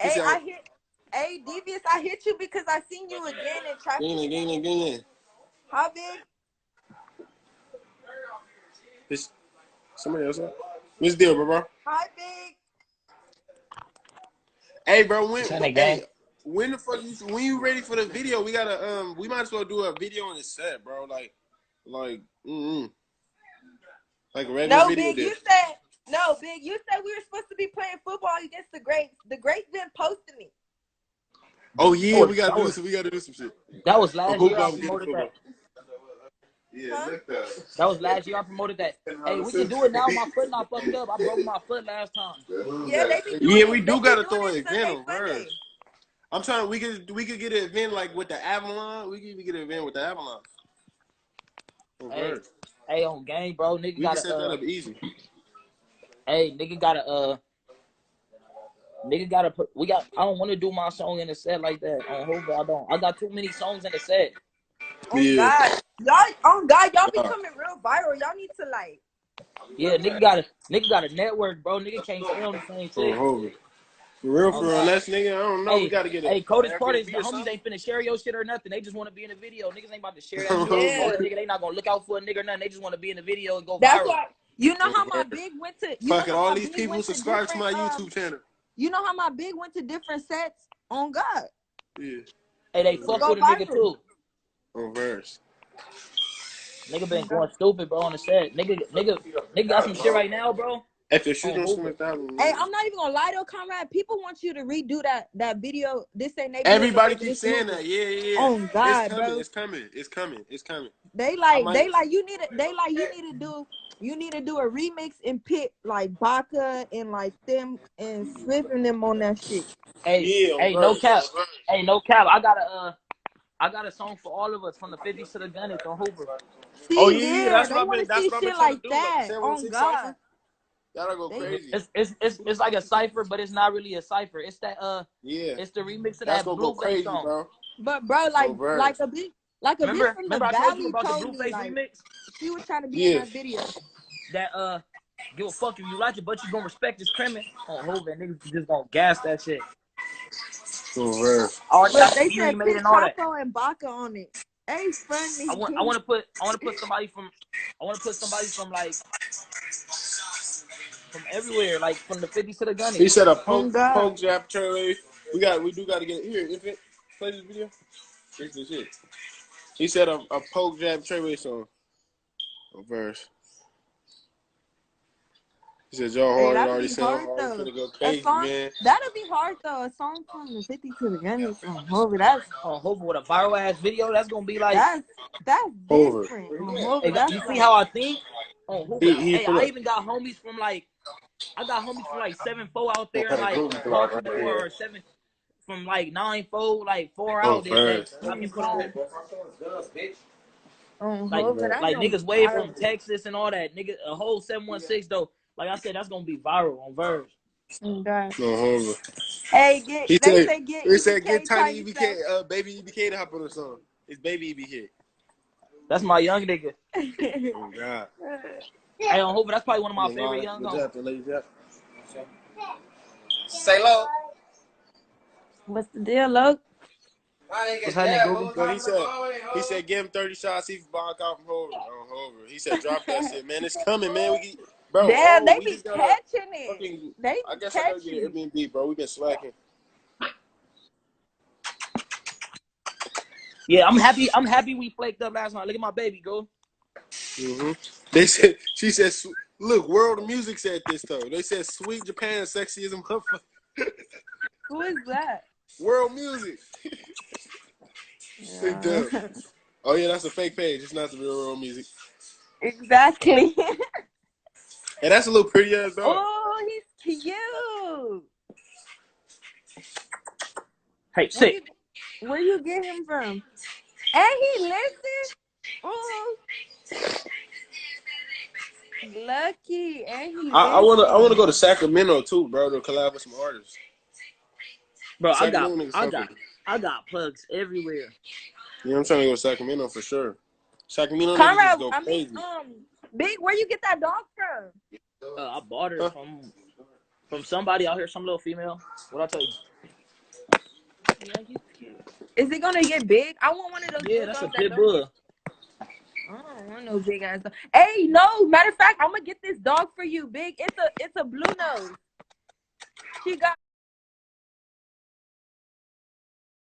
Hey, I hit. Hey, Devious, I hit you because I seen you again in traffic. Get in. How big? This somebody else. What's the deal, bro? How big? Hey, bro, when the fuck when you ready for the video? We gotta we might as well do a video on the set, bro. Like a regular video. Big, you said we were supposed to be playing football against the Greats. The Greats been posting me. Oh yeah, we gotta do some shit. That was last year I promoted that. Yeah, that was last year I promoted that. Hey, we can do it now. My foot not fucked up. I broke my foot last time. Yeah, they be doing we do gotta throw an event on Verge. I'm trying. We could get an event like with the Avalon. We could even get an event with the Avalon. Hey, on game, bro. Nigga we gotta set that up easy. Hey, nigga gotta I don't want to do my song in the set like that. On Hoover, I don't. I got too many songs in the set. Oh God, y'all becoming real viral. Y'all need to like. Yeah, nigga got a network, bro. Nigga can't stay on the same shit. For real, unless nigga, I don't know. Hey, we gotta get it. Hey, coldest part is the homies ain't finna share your shit or nothing. They just want to be in the video. Niggas ain't about to share that shit. Nigga, they not gonna look out for a nigga or nothing. They just want to be in the video and go viral. That's why. You know how my big went to. Fuck it, all these people subscribe to my YouTube channel. You know how my big went to different sets? On God. Yeah. Hey, they fuck with a nigga too. On Verse. Nigga been going stupid, bro, on the set. Nigga got some shit right now, bro. If you're shooting hey, I'm not even gonna lie though, Conrad. People want you to redo that video. This ain't they. Everybody keeps saying that. Yeah. Oh God, it's coming, bro. It's coming. They you need to do a remix and pit like Baca and like them and Swift and them on that shit. Hey, no cap. Hey, no cap. I got a song for all of us from the 50s to the Gunnets on Hoover. That's what I've been trying to do. That. Oh God. That'll go crazy. It's like a cipher, but it's not really a cipher. It's that it's the remix of that Blueface song. Bro. But bro, like a bit from the Valley about told the Blueface me, like, remix? she was trying to be in that video. That give a fuck if you like it, but you gonna respect this criminal on Hoover. Niggas just gonna gas that shit. But they said put Chapo and Baca on it. Hey, funny. I want to put somebody from like from everywhere, like from the 50s to the Gunnets. He said a poke jab Tr3way. We do gotta get it here. If it play this video, this is it. He said a poke jab Tr3way song. A verse. He said y'all already said I'm gonna go crazy, man. That'll be hard though. A song from the 50s to the Gunnets on Hoover. That's on Hoover with a viral ass video. That's gonna be like that's different. Hey, you see how I think? On Hoover. Hey, I even got homies from like 7-4 out there, like or 7 from like 9-4, like 4 out there. I can put on. Like niggas way from Texas and all that. Nigga, a whole 716 though. Like I said, that's gonna be viral on Verge. Hey, he said get Tiny EBK, baby EBK to hop on the song. It's baby EBK. That's my young nigga. Oh God. Hey, on Hoover, that's probably one of my favorite young guys. Say low. What's the deal, Lo? What's happening, Google? He said give him 30 shots. He's block out from Hoover. On Hoover. He said drop that shit, man. It's coming, man. Bro, damn, they be catching it. I guess I gotta get an Airbnb, bro. We been slacking. Yeah, I'm happy we flaked up last night. Look at my baby, girl. She said, look, World of Music said this though. They said sweet Japan sexy as a motherfucker. Who is that? World Music. Oh yeah, that's a fake page. It's not the real World Music. Exactly. Hey, that's a little pretty ass dog. Oh, he's cute. Hey, sit. Where you get him from? And he listens. Oh, lucky. And he. I wanna go to Sacramento too, bro, to collab with some artists. Bro, I got plugs everywhere. Yeah, I'm trying to go to Sacramento for sure. Sacramento Conrad, go crazy. Big, where you get that dog from? I bought her from somebody out here, some little female. What I tell you? Yeah, he's cute. Is it gonna get big? I want one of those. Yeah, that's a pit bull. I don't want no big ass dog. Hey, no. Matter of fact, I'm gonna get this dog for you, Big. It's a blue nose. She got